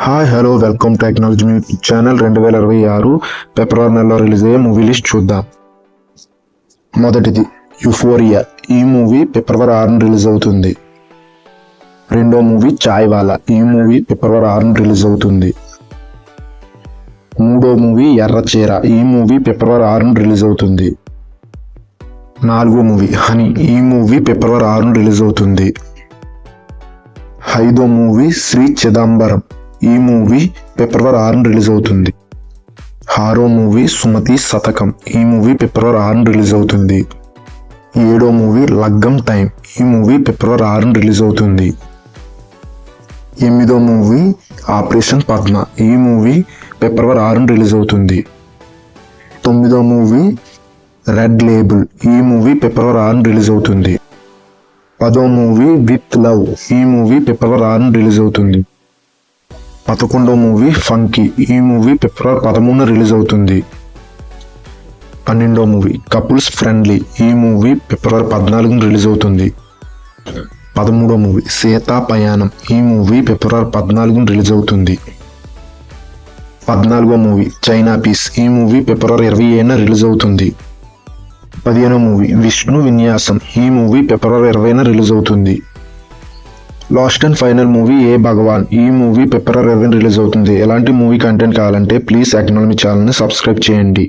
Hi hello welcome to technology YouTube channel. 2026 ఫిబ్రవరి నెలలో release అయ్యే movie list చూద్దాం. మొదటిది యూఫోరియా. ఈ మూవీ ఫిబ్రవరి 6న రిలీజ్ అవుతుంది. రెండో మూవీ చాయ్ వాలా. ఈ మూవీ ఫిబ్రవరి 6న రిలీజ్ అవుతుంది. మూడో మూవీ ఎర్రచీర. ఈ మూవీ ఫిబ్రవరి 6న రిలీజ్ అవుతుంది. నాలుగో మూవీ హనీ. ఈ మూవీ ఫిబ్రవరి 6న రిలీజ్ అవుతుంది. ఐదో మూవీ శ్రీ చిదంబరం. ఈ మూవీ ఫిబ్రవరి 6న రిలీజ్ అవుతుంది. ఆరో మూవీ సుమతి శతకం. ఈ మూవీ ఫిబ్రవరి 6న రిలీజ్ అవుతుంది. ఏడో మూవీ లగ్గం టైం. ఈ మూవీ ఫిబ్రవరి 6న రిలీజ్ అవుతుంది. ఎనిమిదో మూవీ ఆపరేషన్ పద్మ. ఈ మూవీ ఫిబ్రవరి 6న రిలీజ్ అవుతుంది. తొమ్మిదో మూవీ రెడ్ లేబుల్. ఈ మూవీ ఫిబ్రవరి 6న రిలీజ్ అవుతుంది. పదో మూవీ విత్ లవ్. ఈ మూవీ ఫిబ్రవరి 6న రిలీజ్ అవుతుంది. 11వ మూవీ ఫంకీ. ఈ మూవీ ఫిబ్రవరి 13న రిలీజ్ అవుతుంది. 12వ మూవీ కపుల్స్ ఫ్రెండ్లీ. ఈ మూవీ ఫిబ్రవరి 14న రిలీజ్ అవుతుంది. 13వ మూవీ సీతా పయాణం. ఈ మూవీ ఫిబ్రవరి 14న రిలీజ్ అవుతుంది. 14వ మూవీ చైనా పీస్. ఈ మూవీ ఫిబ్రవరి 27న రిలీజ్ అవుతుంది. 15వ మూవీ విష్ణు విన్యాసం. ఈ మూవీ ఫిబ్రవరి 20న రిలీజ్ అవుతుంది. లాస్ట్ అండ్ ఫైనల్ మూవీ ఏ భగవాన్. ఈ మూవీ ఫిబ్రవరి 20న రిలీజ్ అవుతుంది. ఎలాంటి మూవీ కంటెంట్ కావాలంటే ప్లీజ్ టెక్నాలజీ ఛానల్ని సబ్స్క్రైబ్ చేయండి.